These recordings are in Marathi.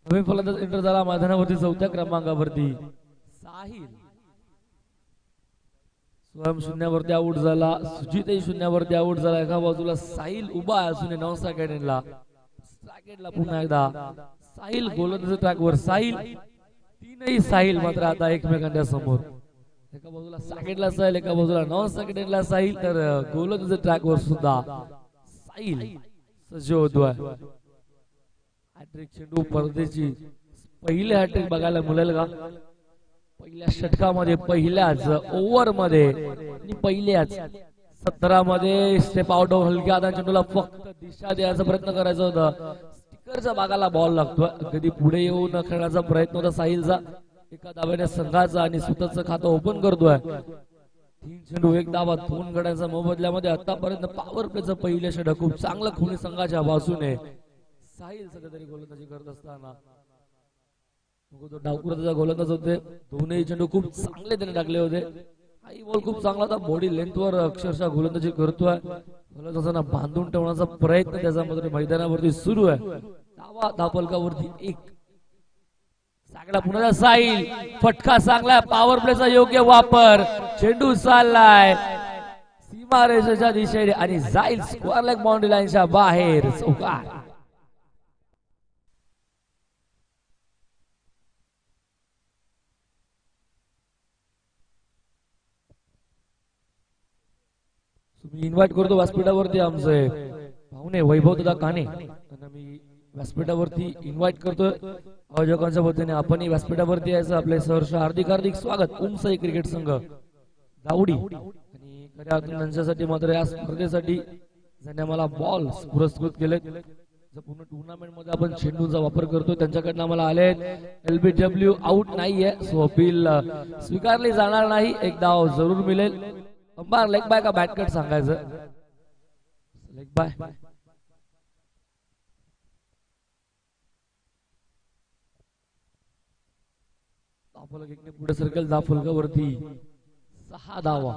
नवीन फलंदाज एंटर झाला मैदानावरती 4थ्या क्रमांकावरती साहिल. स्वयं शून्यावरती आउट झाला. सुजितही शून्यावरती आउट झाला. एका बाजूला साहिल उभा असून 9 सेकंडला स्ट्रायकेटला पुन्हा एकदा साहिल गोलंदाज ट्रॅकवर. साहिल तीनही साहिल मात्र आता एकमेकांच्या समोर. एका बाजूला सॅकेटला साहिल, एका बाजूला 9 सेकंडला साहिल, तर गोलंदाज ट्रॅकवर सुद्धा साहिल सज्ज होतोय. हॅट्रिक चेंडू परदेची पहिले हॅट्रिक बघायला मिळेल का? पहिल्या षटकामध्ये पहिल्याच ओव्हर मध्ये आणि पहिल्याच 17 मध्ये स्टेप आउट ऑफ हलक्या हाताने चेंडूला फक्त दिशा द्यायचा प्रयत्न करायचा होता. स्टिकरच्या भागाला बॉल लागतोय. कधी पुढे येऊन खेळण्याचा प्रयत्न होता साहिलचा. एका धाब्याने संघाचा आणि स्वतःचं खातं ओपन करतोय. 3 चेंडू 1 धावा 2 गड्यांच्या मोबदल्यामध्ये आतापर्यंत पॉवर प्लेचं पहिलं षटक खूप चांगलं खुणी संघाच्या बाजूने. साहिल सध्या तरी गोलंदाजी करत असताना तो डावकुराचा गोलंदाज होते. दोन्ही चेंडू खूप चांगले त्याने टाकले होते. हाई बॉल खूप चांगला होता. बॉडी लेंथवर अक्षरशः गोलंदाजी करतोय. गोलंदाजांना बांधून ठेवण्याचा प्रयत्न त्याचा मात्र मैदानावरती सुरू आहे. धावा धापलकावरती 1. सागडा पुन्हा साहिल. फटका चांगला. पॉवर प्लेचा योग्य वापर. चेंडू चाललाय सीमारेषेच्या दिशेने आणि जाईल स्क्वेअर लेग बाउंड्री लाईनच्या बाहेर. चौकार. मी इन्व्हाइट करतो व्यासपीठावरती आमचे पाहुणे वैभव दादा काने त्यांना मी व्यासपीठावरती इन्व्हाइट करतोय. आयोजकांच्या वतीने आपणही व्यासपीठावरती यायचं. आपले सहर्ष हार्दिक हार्दिक स्वागत. उमसाई क्रिकेट संघ दावडी आणि खऱ्या त्यांच्यासाठी मात्र या स्पर्धेसाठी ज्यांनी आम्हाला बॉल पुरस्कृत केले. पूर्ण टुर्नामेंट मध्ये आपण चेंडूचा वापर करतो त्यांच्याकडनं आम्हाला आले. LBW आउट नाहीये सो अपील स्वीकारली जाणार नाही. एक धाव जरूर मिळेल. अंपायर लेग बाय का बॅट कट सांगायचं. Leg bye. दाफलक एकने पुढे सरकेल. दाफलकावरती 6 धावा.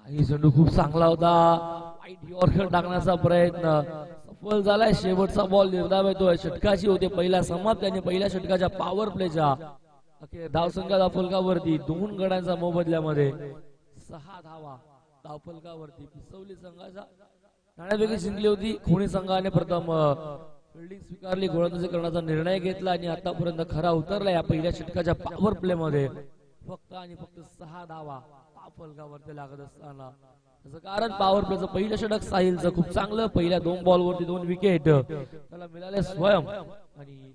ही चेंडू खूप चांगला होता. वाईट यॉर्कर टाकण्याचा प्रयत्न सफल झालाय. शेवटचा बॉल निर्धाव येतोय. षटकाची होते पहिला समाप्त आणि पहिल्या षटकाच्या पॉवर प्लेच्या अखेर धावसंख्या धावफलकावरती 2 गड्यांच्या मोबदल्यामध्ये 6 धावा धावफलकावरती. पिसवली संघाच्या नाण्यापैकी जिंकली होती. खुणी संघाने प्रथम फिल्डिंग स्वीकारली. गोलंदाजी करण्याचा निर्णय घेतला आणि आतापर्यंत खरा उतरला या पहिल्या षटकाच्या पॉवर प्ले मध्ये. फक्त आणि फक्त 6 धावा धावफलकावरती लागत असताना त्याचं कारण पॉवर प्लेचं पहिलं षटक साहिलचं खूप चांगलं. पहिल्या 2 बॉलवरती 2 विकेट त्याला मिळाले. स्वयं आणि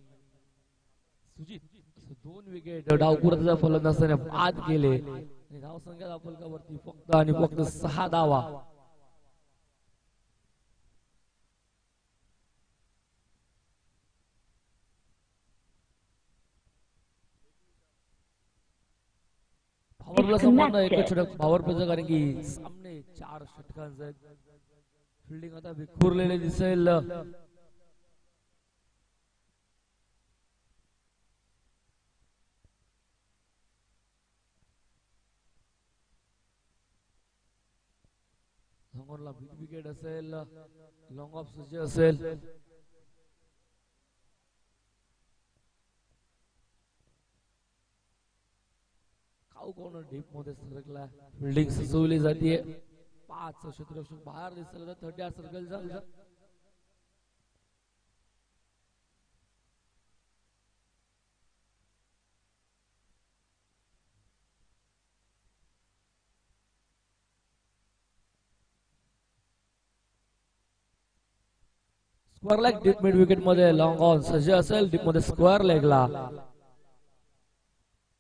सुजित 2 विकेट डावकुराचा फलंदाजाने बाद केले आणि धावसंख्या धावफलकावरती फक्त आणि फक्त 6 धावा. पॉवर प्ले संबंध एक षटक पॉवर प्लेचं कारण की सामने 4 षटकांचे आहेत. फिल्डिंग आता विखुरलेले दिसेल. समोरला बिग विकेट असेल. लॉंग ऑफ सज्ज असेल. कॉर्नर डीप मध्ये सरकला. फिल्डिंग सजवली जाते. 5 क्षेत्ररक्षक बाहेर दिसलं. 30 सर्कलचा square leg deep mid wicket मध्ये लॉंग ऑन सज्ज असेल. डीप मध्ये स्क्वेअर लेगला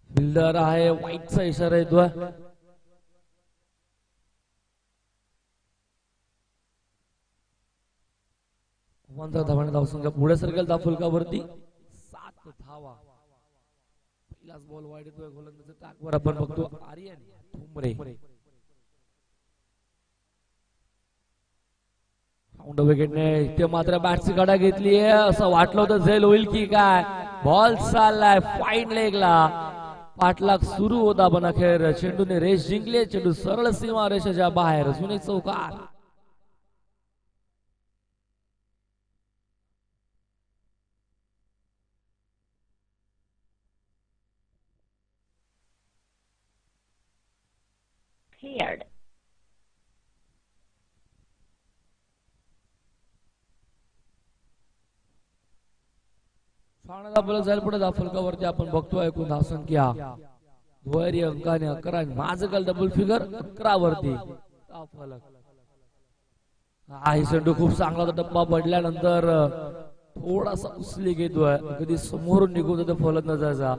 फिल्डर आहे. वाईटचा इशारा येतोय. धावाने धावसंख्या पुढे सरकेल. धावफलकावरती 7 धावा. पहिलाच बॉल वाईट येतोय. गोलंदाज टाकवर आपण बघतो आर्यन ठुमरे. राऊंड विकेटने इथे मात्र बॅटची गाडा घेतली आहे. असं वाटलं होतं झेल होईल की काय. बॉल चाललाय फाईन लेगला. पाठलाग सुरू होता पण अखेर चेंडूने रेष जिंकली. चेंडू सरळ सीमा रेषेच्या बाहेर अजून एक चौकार. Cleared. ठाण्याला बल जाईल पुढे फलकावरती आपण बघतोय एकूण धावसंख्या दुहेरी अंकाने 11. माझं डबल फिगर 11 वरती फलक. हा चेंडू खूप चांगला होता. टप्पा पडल्यानंतर थोडासा उसली घेतोय. कधी समोरून निघून होते फलंदाजाचा.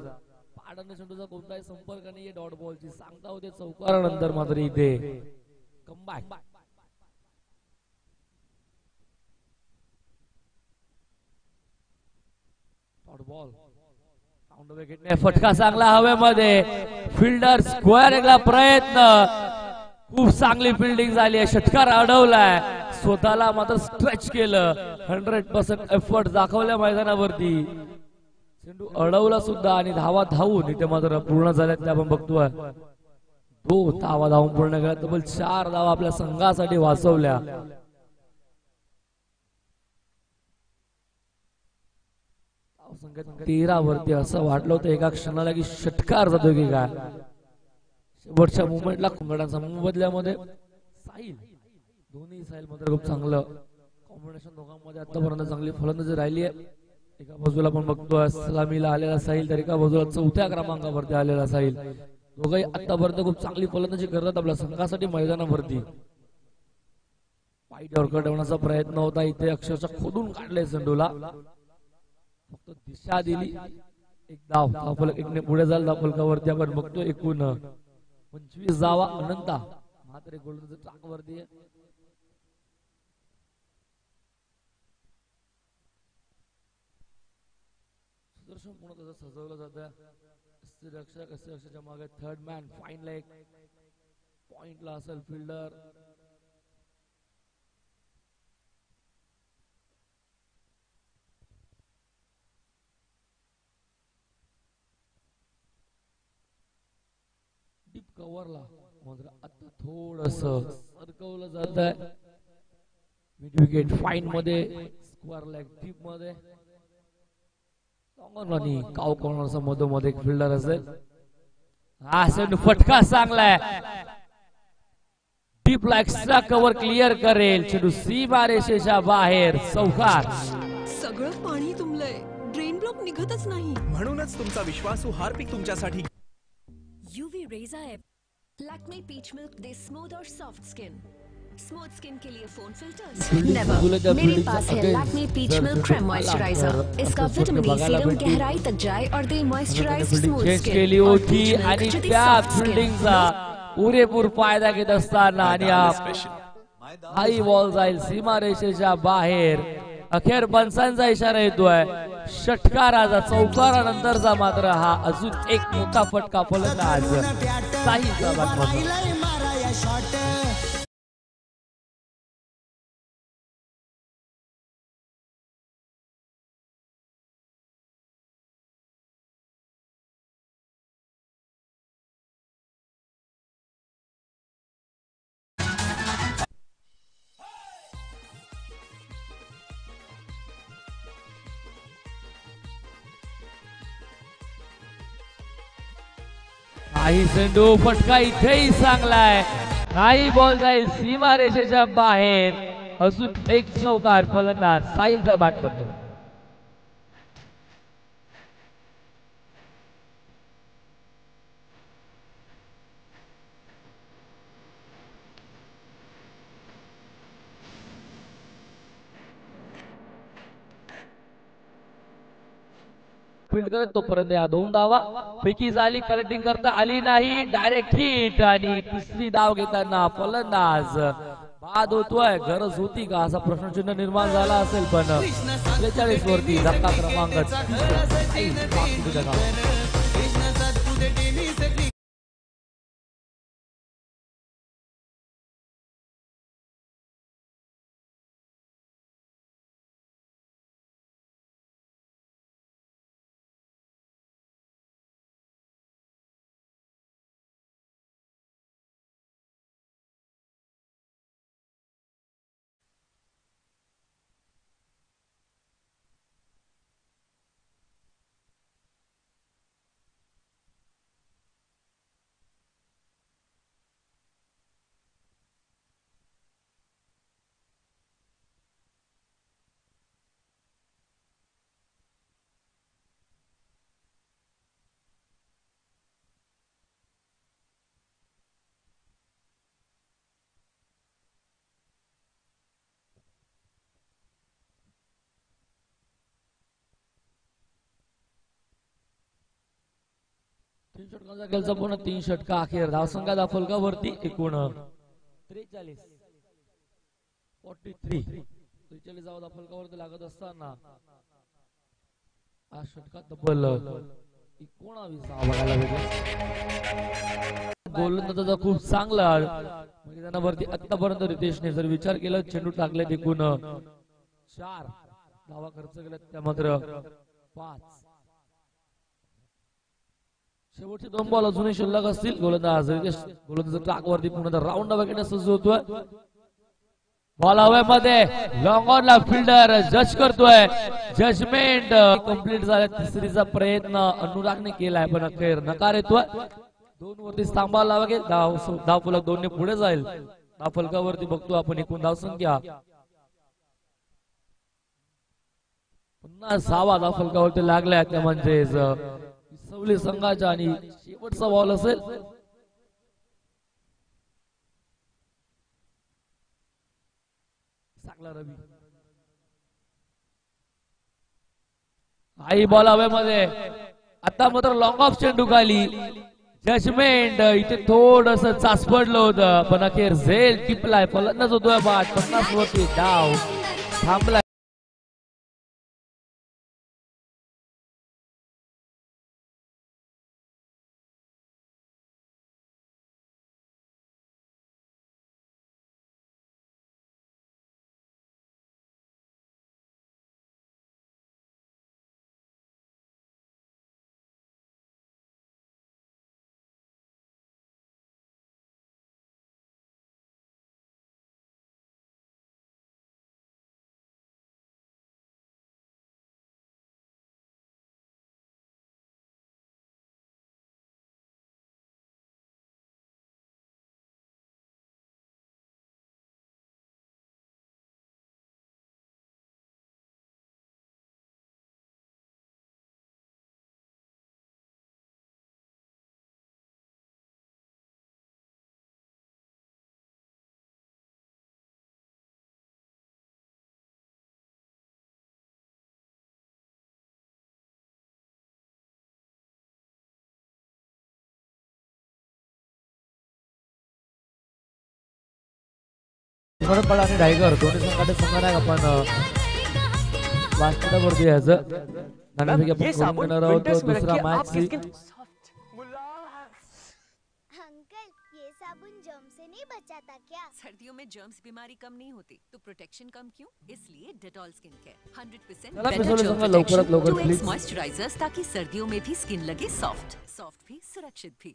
पाडाने चेंडूचा कोणताही संपर्क नाहीये डॉट बॉलची. सांगता होते चौकारानंतर मात्र इथे कमबॅक. फटका चांगला हवेमध्ये. फिल्डर स्क्वेअर एकला प्रयत्न. खूप चांगली फिल्डिंग झाली आहे. षटकार अडवलाय. स्वतःला मात्र स्ट्रेच केलं. 100% एफर्ट दाखवल्या मैदानावरती. चेंडू अडवला सुद्धा आणि धावा धावून इथे मात्र पूर्ण झाल्यात आपण बघतोय. 2 धावा धावून पूर्ण केल्या. तब्बल 4 धावा आपल्या संघासाठी वाचवल्या. 13 वरती असं वाटलं होतं एका क्षणाला की षटकार जातो की काय. शेवटच्या मुवमेंटला कुंगडांचा मोबदल्यामध्ये साहिल. दोन्ही साहिल मध्ये खूप चांगलं कॉम्बिनेशन. दोघांमध्ये आतापर्यंत चांगली फलंदाजी राहिली आहे. एका बाजूला आपण बघतोय सलामीला आलेला साहिल तर एका बाजूला 4थ्या क्रमांकावरती आलेला साहिल. दोघंही आतापर्यंत खूप चांगली फलंदाजी करतात आपल्या संघासाठी मैदानावरती. वाईट यॉर्कर ठेवण्याचा प्रयत्न होता इथे. अक्षरशः खोदून काढले चेंडूला. फक्त दिशा दिली. एक धाव फलक एकने पुढे झाला. फलकावरती आपण बघतोय एकूण 25 धावा. अनंता मात्र गोलंदाज ट्रॅक वरती आहे. सुदर्शन पूर्ण कसं सजवलं जातं. रक्षकाच्या मागे थर्ड मॅन फाईन लेग. पॉइंटला असेल फिल्डर. डीप कव्हरला मात्र आता थोडस सरकवलं जात आहे. मिड विकेट फाईन मध्ये. स्क्वेअर लेग डीप मध्ये. काव कॉर्नरचा मधोमध एक फिल्डर असेल. हा चेंडू फटका चांगलाय. डीपला एक्स्ट्रा कव्हर क्लिअर करेल. चेंडू सीमा रेषेच्या बाहेर. चौकार. सगळं पाणी तुंबलंय. ड्रेन ब्लॉक निघतच नाही. म्हणूनच तुमचा विश्वासू हार्पिक तुमच्यासाठी. UV rays app. Lakme peach milk दे स्मूथ और सॉफ्ट स्किन. स्मूथ स्किन के लिए फोन फिल्टर्स नेवर. मेरे पास है Lakme peach milk cream moisturizer. इसका विटामिन ई सीरम गहराई तक जाए और दे मॉइस्चराइज्ड स्मूथ स्किन. केली होती आणि त्या फिल्डिंगचा पुरेपूर फायदा घेत असताना आणि हाई बॉल जाईल सीमा रेषेच्या बाहेर. अखेर पंचांचा इशारा येतोय. षटकाराचा चौकारानंतरचा मात्र हा अजून एक मोठा फटका फलंदाज साहिलचा बाटला. काही चेंडू फटका इथेही चांगलाय. काही बॉल जाईल सीमा रेषेच्या बाहेर. अजून एक चौकार फलंदाज साहिलचा बॅट करतो. फील्ड करत तोपर्यंत या 2 धावा पैकी झाली. कलेक्टिंग करता आली नाही. डायरेक्ट हिट आणि तिसरी धाव घेताना फलंदाज बाद होतोय. गरज होती का असा प्रश्नचिन्ह निर्माण झाला असेल पण 43 वरती धक्का क्रमांक तीन षटकांचा खेळ संपूर्ण 3 षटका अखेर धावसंख्या फलकावरती एकूण 43 43 धावा फलकावरती लागत असताना आज षटकात तब्बल 19 धावा बघायला भेटले. गोलंदाजाचा खूप चांगला मैदानावरती आतापर्यंत रितेशने जर विचार केला चेंडू टाकले एकूण 4 धावा खर्च केला त्या मात्र 5. शेवटचे 2 बॉल अजूनही शिल्लक असतील. गोलंदाज ट्रॅक वरती पुन्हा राऊंड वगैरे सज्ज होतोय. बॉल हवेमध्ये लॉंग ऑन ला फिल्डर जज करतोय. जजमेंट कंप्लीट झाला. तिसरीचा प्रयत्न अनुरागने केलाय पण अखेर नकार येतोय. 2 वरती थांबायला लागेल. धाव फलक 2 ने पुढे जाईल. धाव फलकावरती बघतो आपण एकूण धाव संख्या पुन्हा 6 धाव फलकावरती लागल्या. त्या म्हणजे सवली संघाच्या आणि शेवटचा बॉल असेल. रवी आई बॉल हवेमध्ये आता मात्र लॉंग ऑफ चेंडू खाली. जजमेंट इथे थोडस चाच पडलं होतं पण अखेर झेल टिपलाय. फलंदाज होतोय बाद. 50 वरती डाव थांबलाय. आणि टायगर दोन्ही संघाचे संघानायक आपण वास्तवावरती यायचं नाणेफेक आपण करून घेणार आहोत. दुसरा मॅच अंकल ये साबुन जर्म से नहीं बचाता क्या? सर्दियों में जर्म्स बीमारी कम नहीं होती तो प्रोटेक्शन कम क्यों? इसलिए डेटॉल स्किन केयर 100% चला बेटर पिसोले जर्म संघ लवकरात प्रोटेक्शन लवकर 2x प्लीज. मॉइस्चराइजर्स ताकि सर्दियों में भी स्किन लगे सॉफ्ट भी सुरक्षित भी.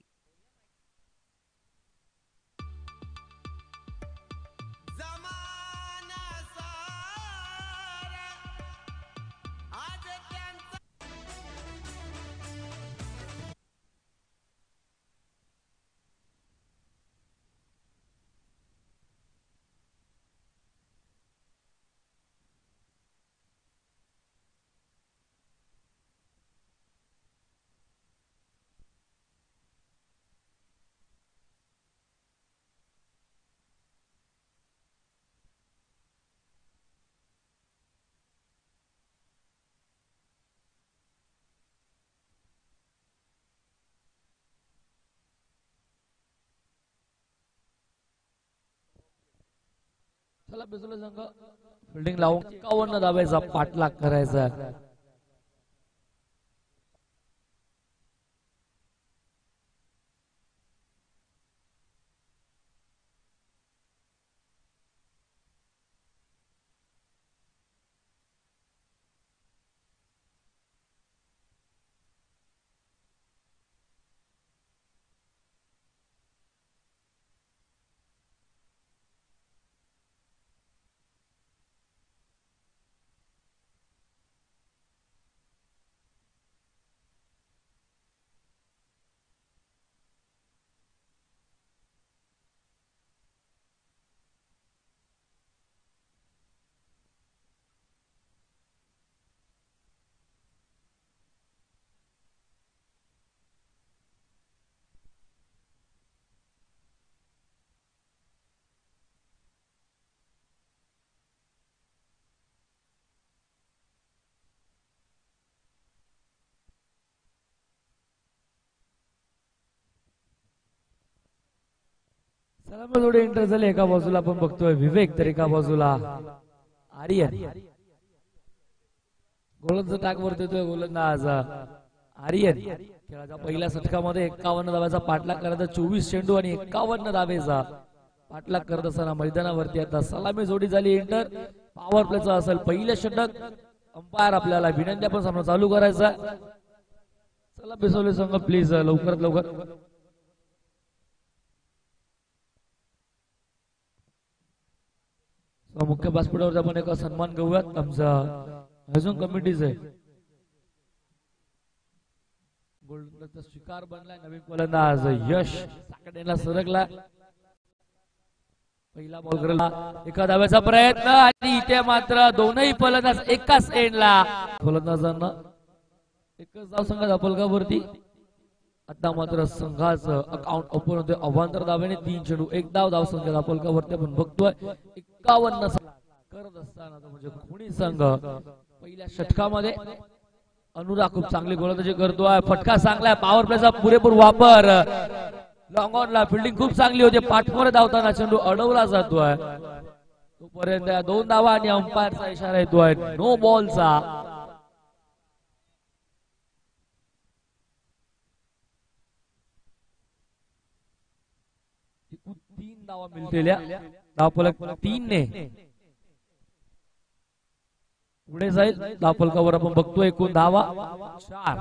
चला पिसोले संघ फिल्डिंग लावून 51 धावांचा पाठलाग करायचा. सलामी जोडी एंटर झाली. एका बाजूला आपण बघतोय विवेक, तर एका बाजूला आर्यन. गोलंदाज टाक वरती येतोय गोलंदाज आर्यन. खेळाच्या पहिल्या षटकामध्ये 51 धावांचा पाठलाग करायचा. 24 चेंडू आणि 51 धावेचा पाठलाग करत असताना मैदानावरती आता सलामी जोडी झाली एंटर. पॉवर प्लेचा असेल पहिलं षटक. अंपायर आपल्याला विनंती आपण सामना चालू करायचा. चला बिसवले संघ प्लीज लवकरात लवकर. मुख्य व्यासपीठावर आपण एक सन्मान घेऊयात. आमचा अजून कमिटीच आहे. गोलंदाजचा शिकार बनलाय नवीन गोलंदाज यश साकडेला सरकला. पहिला बॉल करायला एका धाव्याचा प्रयत्न आणि इथे मात्र दोनही फलंदाज एकाच एंडला. फलंदाजांना एकच धाव संघात अपलकावरती. आता मात्र संघाचं अकाउंट ओपन होते अवांतर धाव्याने. 3 चेंडू 1 धाव. धाव संघात अपलकावरती आपण बघतोय 51 करत असताना म्हणजे कोणी संघ पहिल्या षटकामध्ये. अनुराग खूप चांगली गोलंदाजी करतोय. फटका चांगला आहे. पॉवर प्लेचा पुरेपूर वापर. लॉंग ऑनला फिल्डिंग खूप चांगली होती. पाठमोरे धावताना चेंडू अडवला जातोय. तोपर्यंत 2 धावा आणि अंपायरचा इशारा येतोय नो बॉलचा. तीन धावा मिळतेल्या. धावफलक 3 ने पुढे जाईल. धावफलकावर आपण बघतोय एकूण धावा 4.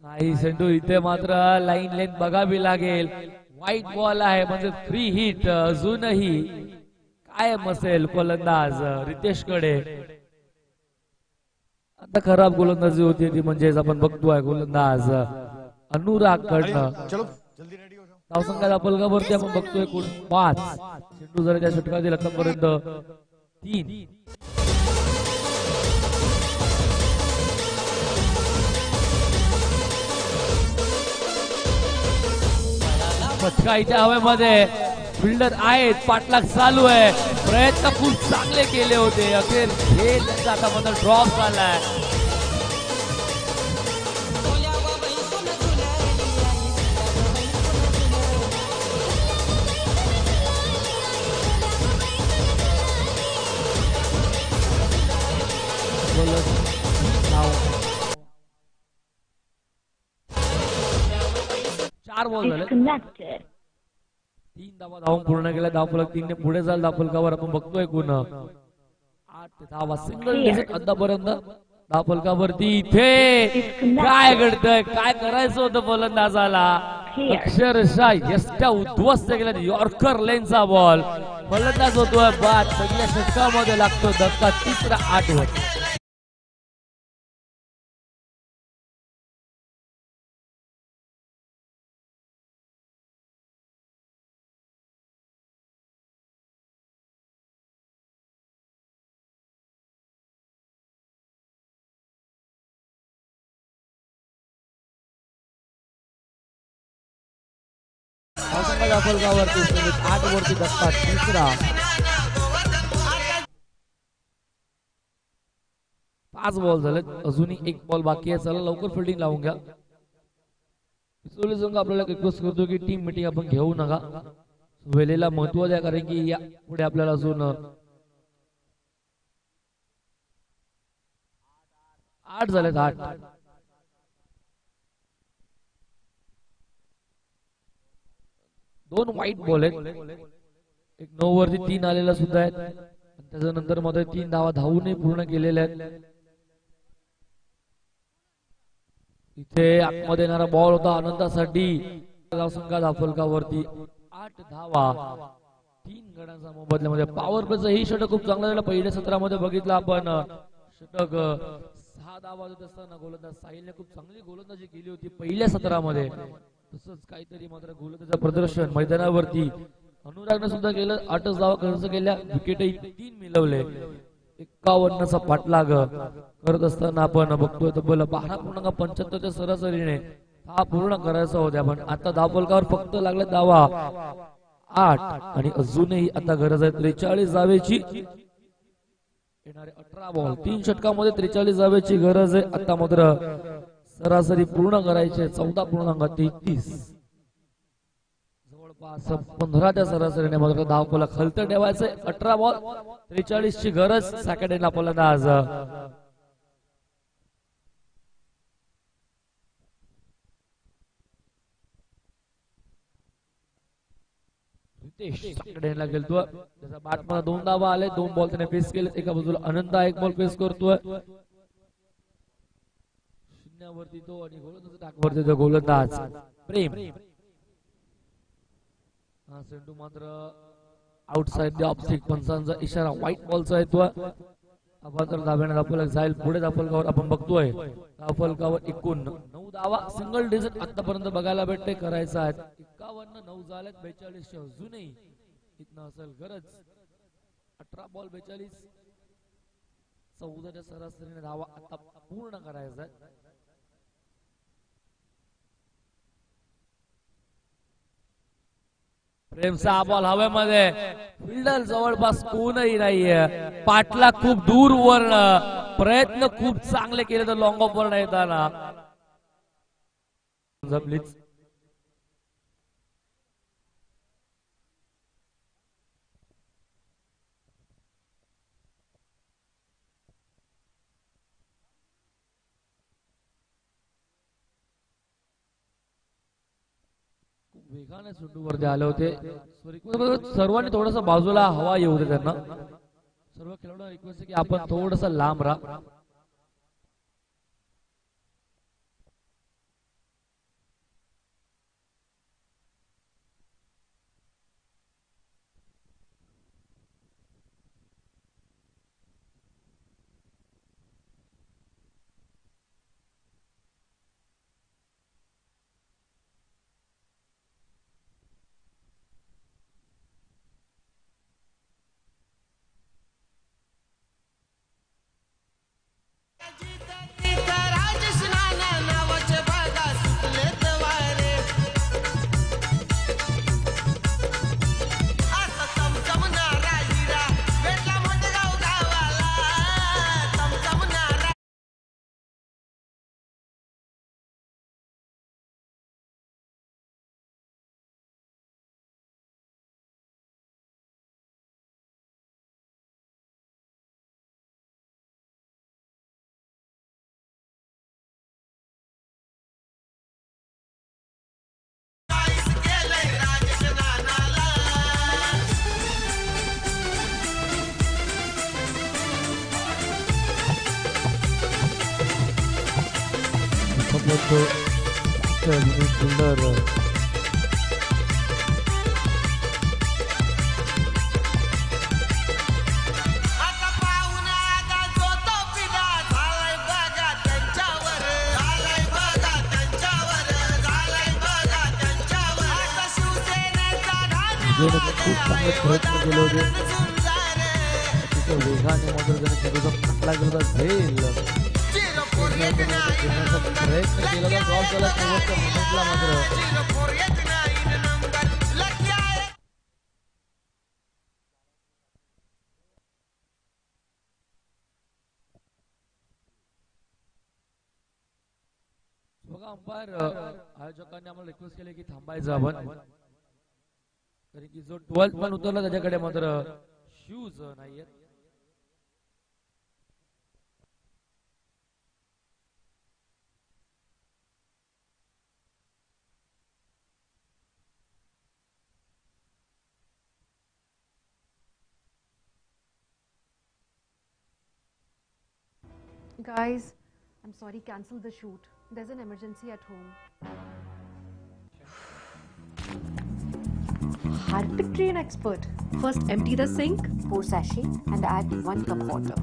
नाही सेंडू इथे मात्र लाईन लेंथ बघावी लागेल. व्हाईट बॉल आहे म्हणजे फ्री हिट. अजूनही कायम असेल फलंदाज रितेश कडे. आता खराब गोलंदाजी होती ती म्हणजेच आपण बघतोय गोलंदाज अनुराग कडनं. धावसंख्या अपलकावरती आपण बघतोय एकूण 5. चेंडू जर त्या षटकातील आतापर्यंत 3. फटका इथे हवेमध्ये. फिल्डर आहेत. पाठलाग चालू आहे. प्रयत्न खूप चांगले केले होते. अखेर खेळ त्यांचा आता मात्र ड्रॉप झालाय. चार बॉल झाले. 3 धावा धावून पूर्ण केल्या. धावफलक 3 ने पुढे जाईल. धावफलकावर आपण बघतोय एकूण 8 धावा. सिंगल डिजिट आतापर्यंत धावफलकावरती. इथे काय घडतंय. काय करायचं होतं फलंदाजाला. अक्षरशः यष्टा उद्ध्वस्त केला. यॉर्कर लेनचा बॉल. फलंदाज होतोय बाद. पहिल्या षटकामध्ये लागतो धक्का. 3रा 8 वर. अपलकावरती 8 वरती धक्का. 3रा. 5 बॉल झाले. अजूनही 1 बॉल बाकी आहे. चला लवकर फिल्डिंग लावून घ्या. संघ आपल्याला रिक्वेस्ट करतो की टीम मीटिंग आपण घेऊ नका. वेळेला महत्व द्या कारण की या पुढे आपल्याला अजून 8 झालेत. 8 2 व्हाईट बॉल आहेत. एक 9 वरती 3 आलेला सुद्धा आहेत. त्याच्यानंतर मध्ये 3 धावा धावूनही पूर्ण केलेल्या आहेत. इथे आतमध्ये येणारा बॉल होता आनंदासाठी. संघात अपलकावरती 8 धावा 3 गड्यांच्या मोबदल्यामध्ये. पॉवर प्लेचं ही षटक खूप चांगलं झालं. पहिल्या सत्रामध्ये बघितलं आपण षटक 6 धावा देत असताना गोलंदाज साहिलने खूप चांगली गोलंदाजी केली होती पहिल्या सत्रामध्ये. तसंच काहीतरी मात्र गोलंदाजाचं प्रदर्शन मैदानावरती अनुरागने सुद्धा केलं. 8 धावा खर्च केल्या. विकेटही 3 मिळवले. 51चा पाठलाग करत असताना आपण बघतोय तब्बल 12.75 सरासरीने हा पूर्ण करायचा होता. पण आता धावफलकावर फक्त लागले धावा 8 आणि अजूनही आता गरज आहे 43 धावेची. येणारे 18 बॉल 3 षटकामध्ये 43 धावेची गरज आहे. आता मात्र सरासरी पूर्ण करायचे 14.33. जवळपास 15च्या सरासरीने मात्र धावफलक खालतं ठेवायचंय. 18 बॉल 43 ची गरज. सेकंड एंडला फलंदाज सेकंड एंडला गेलतोय. त्याचा बॅट मध्ये 2 धावा आले. 2 बॉल त्याने फेस केले. एका बाजूला अनंत 1 बॉल फेस करतोय. शून्यावरती तो आणि गोलंदाज टाकवरती तो गोलंदाज प्रेम. हा चेंडू मात्र आउटसाइड द ऑफ स्टिक. पंचांचा इशारा व्हाईट बॉलचा येतोय. अबांतर धाब्याने धावफलक जाईल पुढे. धावफलकावर आपण बघतोय धावफलकावर एकूण 9 धावा. सिंगल डिजिट आतापर्यंत बघायला भेटते. करायचं आहे 51. 9 झालेत. 42 च्या अजूनही इथनं असेल गरज. 18 बॉल 42. 14च्या सरासरीने धावा आता पूर्ण करायचा आहे. प्रेमचा बॉल हवेमध्ये. फिल्डर जवळपास कोणही नाहीये. पाटला खूप दूर वर. प्रयत्न खूप चांगले केले तर लॉंग ऑफ वर येताना प्लीज. वेगाने चेंडू वरती आले होते. सर्वांनी थोडस बाजूला हवा येऊ दे त्यांना. सर्व खेळाडूंना रिक्वेस्ट आहे की आपण थोडस लांब राहा. फिल्डर खूप चांगले प्रयत्न केले होते. वेगाने मात्र त्याने फाटला गेला झेल प्रयत्न केला तर ड्रॉप झाला. शेवटच्या मोमेंटला मात्र बघा अंपायर आयोजकांनी आम्हाला रिक्वेस्ट केली की थांबायचं आपण. कारण की जो 12th पण उतरला त्याच्याकडे मात्र शूज नाहीये. Guys, I'm sorry, cancel the shoot. There's an emergency at home. Harpic train expert. First empty the sink, pour sachet and add 1 cup water.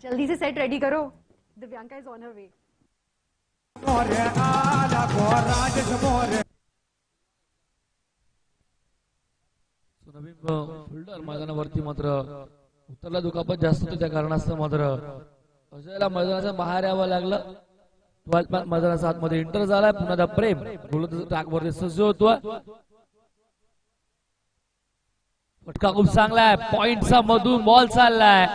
जल्दी से set ready करो. Divyanka is on her way. Naveen fielder मैदानावरती मात्र उत्तरला दुखापत जास्त होती. त्या कारणास्तव मात्र अजयला मैदानाच्या बाहेर यावं लागलं. 12th मॅन मैदानाच्या आतमध्ये एंटर झालाय. पुन्हा प्रेम गोलंदाज ट्रॅकवरती सज्ज होतोय. फटका खूप चांगला आहे, पॉइंटचा मधून बॉल चाललाय,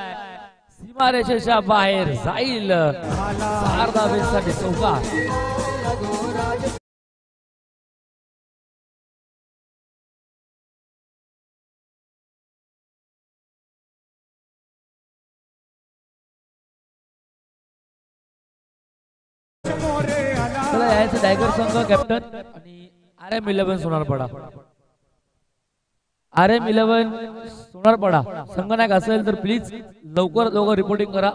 सीमारेषेच्या बाहेर जाईल, 4 धावेसाठी चौकार. चला यायचं टायगर संघ कॅप्टन आणि RM11 सोनारपाडा. RM11 सोनारपाडा संघनायक असेल तर प्लीज लवकर लवकर रिपोर्टिंग करा.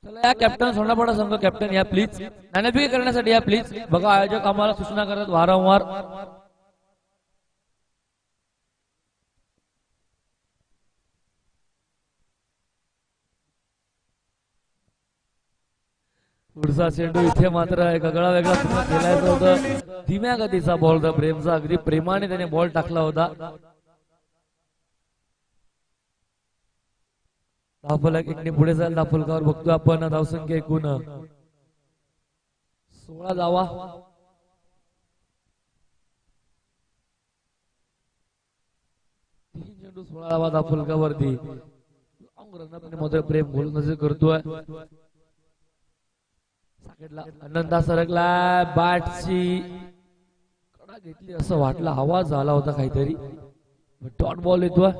चला या कॅप्टन सोनारपाडा संघ कॅप्टन या प्लीज, नाणेफेकी करण्यासाठी या प्लीज. बघा आयोजक आम्हाला सूचना करत वारंवार. पुढचा चेंडू इथे मात्र एक आगळा वेगळा खेळायचं होतं, धीम्या गतीचा बॉल होता प्रेमचा, अगदी प्रेमाने त्याने बॉल टाकला होता. धावफलक एकने पुढे जाईल, धावफलकावर बघतोय आपण धावसंख्या एकूण 16 धावा. तीन चेंडू 16 धावा धावफलकावरती. लॉंग रन मध्ये प्रेम गोलंदाजी करतोय. आनंदा सरकला, बॅटची कडा घेतली असं वाटलं, आवाज झाला होता काहीतरी, डॉट बॉल येतोय.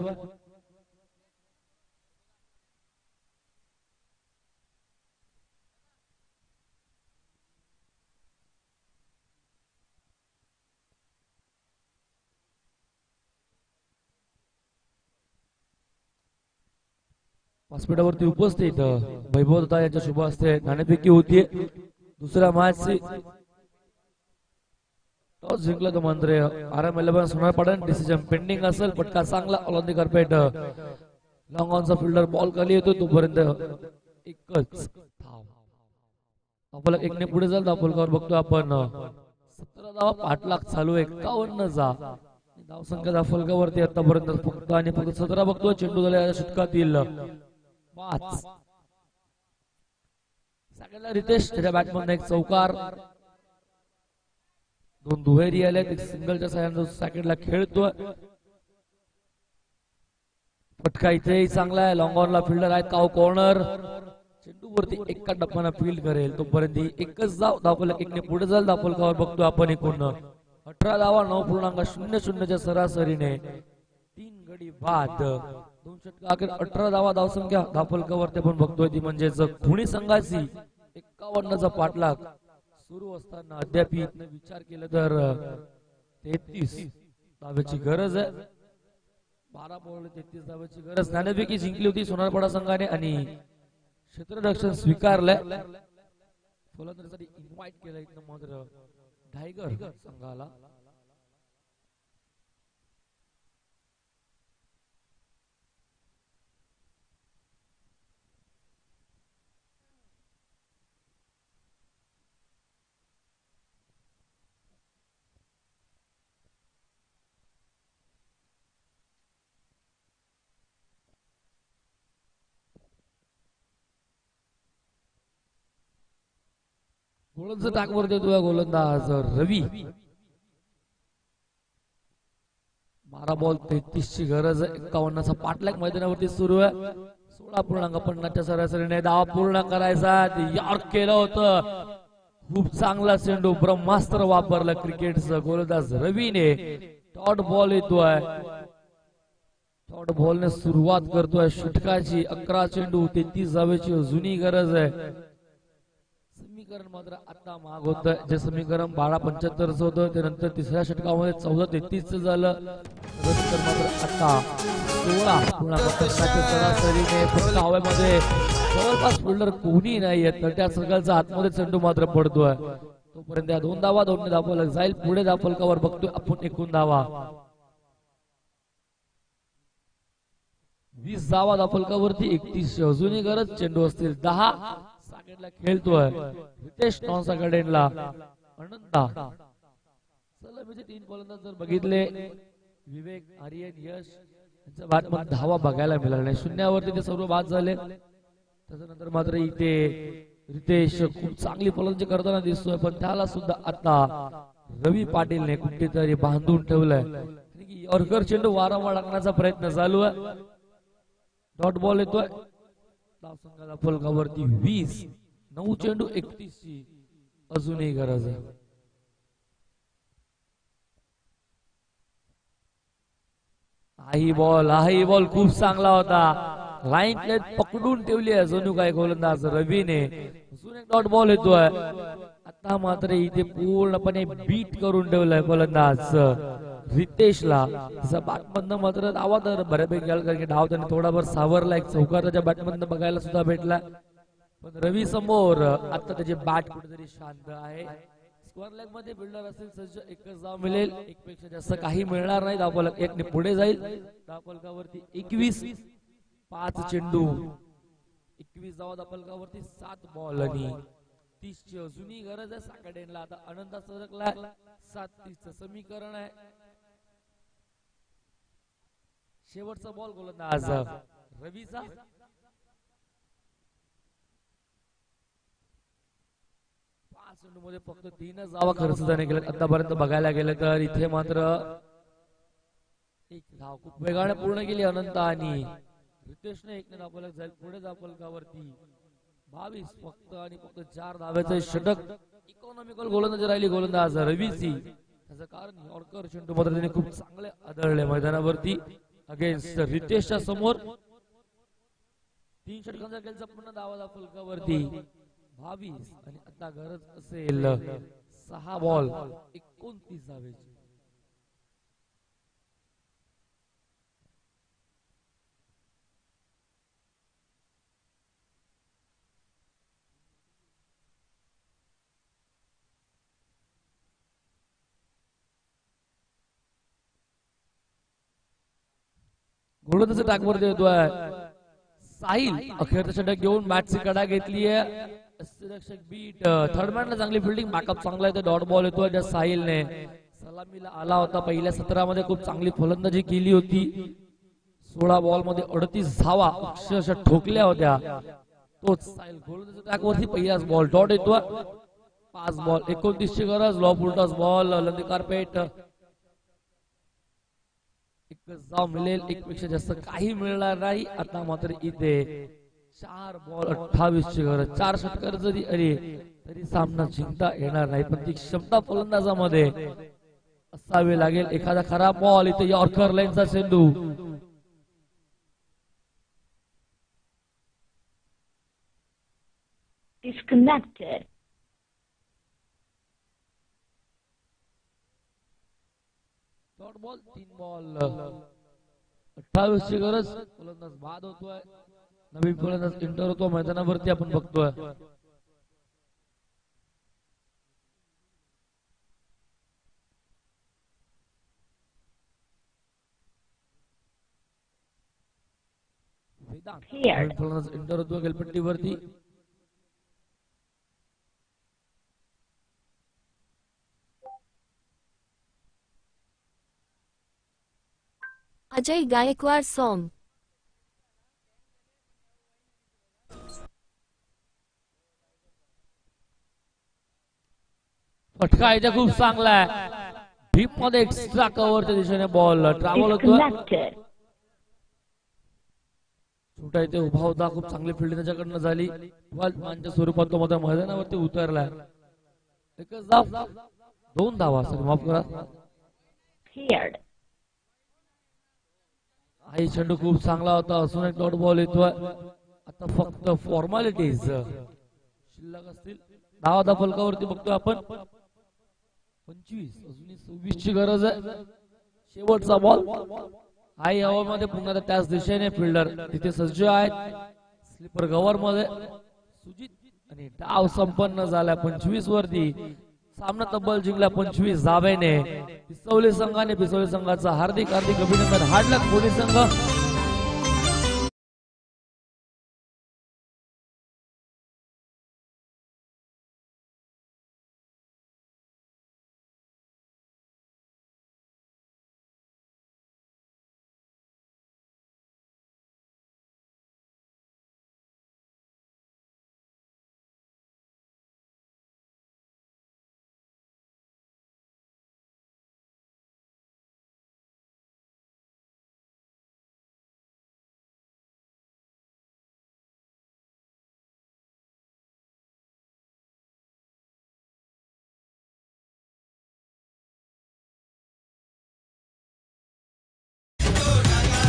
व्यासपीठावरती उपस्थित वैभव दत्ता यांच्या शुभ हस्ते नाणेफेकी होती. दुसऱ्या मॅचची टॉस जिंकला तो मंत्रे. RM11 सोनारपाडा डिसिजन पेंडिंग असेल. फटका चांगला ओलांदी करपेट, लॉंग ऑनचा फिल्डर बॉल खाली येतो तोपर्यंत एकच धाव. आपल्याला एकने पुढे जाईल, धावफलकावर बघतो आपण 17 धावा, पाठलाग चालू 51 जा धावसंख्या धावफलकावरती आतापर्यंत फक्त आणि फक्त 17 बघतो. चेंडू झाला षटकातील 5. सगळ्याला रितेश त्याच्या बॅटमधून एक चौकार, 2 दुहेरी आले, एक सिंगलच्या साह्याने सॅकेटला खेळतोय. फटका इथेही चांगला आहे, लॉंग ऑनला फिल्डर आहे, काव कॉर्नर, चेंडू वरती एका टप्प्यानं फील्ड करेल तोपर्यंत एकच धाव. धावफलक एकने पुढे जाईल, धावफलकावर बघतो आपण एकूण 18 धावा 9.00च्या सरासरीने 3 गडी बाद, 2 षटका अखेर 18 धावा धावसंख्या धावफलकावरती आपण बघतोय ती म्हणजेच पुणे संघाची 51चा पाठलाग सुरू असताना अद्याप विचार केला तर 33 धावेची गरज आहे. 12 बॉल 33 धावेची गरज. नाणेफेकी जिंकली होती सोनारपाडा संघाने आणि क्षेत्ररक्षण स्वीकारलंय. फलंदाजीसाठी इन्व्हाइट केलं इथं मात्र टायगर संघाला. गोलंदाज टाकवर देतोय गोलंदाज रवी. 12 बॉल 33 ची गरज आहे. 51चा पाठलाग मैदानावरती सुरू आहे. 16.50च्या सरासरीने धावा पूर्ण करायचा. यॉर्क केलं होतं, खूप चांगला चेंडू, ब्रह्मास्त्र वापरलं क्रिकेटचं गोलंदाज रवीने. डॉट बॉल येतोय, डॉट बॉलने सुरुवात करतोय षटकाची. 11 चेंडू 33 धावेची जुनी गरज आहे. समीकरण मात्र आता माग होत, जे समीकरण 12.75 होतं ते नंतर तिसऱ्या षटकामध्ये 14.33 झालं. तर मात्र आता 16.50च्या सरासरीने फक्त हवेमध्ये जवळपास फिल्डर कोणी नाहीये तर त्या सर्कलचा आतमध्ये चेंडू मात्र पडतोय. तोपर्यंत 2 धावा 2 धावफलक जाईल पुढे. धावफलकावर बघतोय आपण एकूण धावा 20 धावा धावफलकावरती 31 अजूनही गरज. चेंडू असतील 10. सॅकेटला खेळतोय रितेश नॉनसा गार्डनला आनंदा. सलामीचे 3 गोलंदाज जर बघितले, विवेक, आर्यन, यश यांच्या बॅटमध्ये धावा बघायला मिळाल्या नाही. शून्यावरती ते सर्व बाद झाले. त्याच्यानंतर मात्र इथे रितेश खूप चांगली फलंदाजी करताना दिसतोय, पण त्याला सुद्धा आता रवी पाटीलने कुठेतरी बांधून ठेवलंय. यॉर्कर चेंडू वारंवार टाकण्याचा प्रयत्न चालू आहे. डॉट बॉल येतोय. धावसंख्या फलकावरती 20. 9 चेंडू 31 ची अजूनही गरज आहे. हाही बॉल खूप चांगला होता. लाईन प्लेट पकडून ठेवली आहे जणू काय गोलंदाज रवीने. अजून एक डॉट बॉल येतोय. आता मात्र इथे पूर्णपणे बीट करून ठेवलाय गोलंदाज रितेशला. त्याचा बॅटमधनं मात्र धावा तर बऱ्यापैकी गेला, कारण की डाव त्याने थोडाफार सावरला. एक चौकार त्याच्या बॅटमधनं बघायला सुद्धा भेटला, पण रवी समोर आता त्याची बॅट कुठेतरी शांत आहे. स्क्वेअर लेग मध्ये बिल्डर असेल सज्ज, एकच धाव मिळेल. एक पेक्षा जास्त काही मिळणार नाही. धावफलक 1 ने पुढे जाईल. धावफलकावरती 21. 5 चेंडू 21 धावा धावफलकावरती. 7 बॉल आणि 30 ची अजूनही गरज आहे. साकडेनला आता आनंद सरकलाय. 7-30 चं समीकरण आहे. शेवटचा बॉल गोलंदाज रवीचा. मध्ये फक्त 3च धावा खर्च त्याने केल्या आतापर्यंत बघायला गेलं तर. इथे मात्र एक धाव खूप वेगाने पूर्ण केली अनंत आणि रितेशने 1 ने धावफलक जाईल पुढे. धावफलकावरती 22 फक्त आणि फक्त 4 धाव्याचं षटक. इकॉनॉमिकल गोलंदाजी राहिली गोलंदाज रवीची. त्याचं कारण यॉर्कर चेंडू मात्र त्याने खूप चांगले आदळले मैदानावरती अगेन्स्ट रितेशच्या समोर. 3 षटकांचा खेळचा पुन्हा धावा धावफलकावरती 22 आणि आता गरज असेल 6 बॉल 29 धावेची. गोलंदाज टाकवरती येतोय साहिल. अखेरचा षटक घेऊन मॅचची कडा घेतली आहे. बीट थर्डमॅनला चांगली फिल्डिंग, बॅकअप चांगला आहे. डॉट बॉल येतोय ज्या साहिलने सलामीला आला होता. पहिल्या 17 मध्ये खूप चांगली फलंदाजी केली होती. 16 बॉल मध्ये 38 धावा अक्षरशः ठोकल्या होत्या. तोच साहिल गोलंदाज ट्रॅकवरती पहिलाच बॉल डॉट येतोय. 5 बॉल 29 ची गरज. लॉब उलटाच बॉल लंदी कार्पेट. एकच धाव मिळेल, एक पेक्षा जास्त काही मिळणार नाही. आता मात्र इथे 4 बॉल 28 ची गरज. 4 षटकार जरी आले तरी सामना जिंकता येणार नाही, पण ती क्षमता फलंदाजामध्ये असावी लागेल. एखादा खराब बॉल इथे यॉर्कर लाईनचा चेंडू. Disconnected. डॉट बॉल 3 बॉल 28 ची गरज. फलंदाज बाद होतोय. नवीन फलंदाज एंटर होतो मैदानावरती आपण बघतोय. नवीन फलंदाज एंटर होतो खेळपट्टीवरती. Ajay Gaikwad song. फटका इथे खूप चांगला आहे. डीप मध्ये एक्स्ट्रा कव्हरच्या दिशेने बॉल ट्रॅव्हल होतो. छोटा इथे उभा होता. खूप चांगली फिल्डिंग त्याच्याकडनं झाली. 12 मानच्या स्वरूपात तो मध्ये मैदानावरती उतरलाय. एकच धाव 2 धावा. माफ करा. आई चेंडू खूप चांगला होता. अजून एक डॉट बॉल येतोय. आता फक्त फॉर्मॅलिटीज शिल्लक असतील. धावा धावफलकावरती बघतोय आपण 25. अजूनही 26 ची गरज आहे. शेवटचा बॉल. आई हवामध्ये पुन्हा त्याच दिशेने फिल्डर तिथे सज्ज आहेत. स्लीपर कव्हर मध्ये सुजित आणि डाव संपन्न झाला 25 वरती. सामना तब्बल जिंकला 25 धाब्याने. पिसवली संघाने. पिसवली संघाचा हार्दिक अभिनंदन. हार्ड लक पुणे संघ.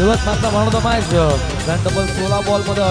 दिवस मागचा म्हणतो मॅच 16 बॉल मध्ये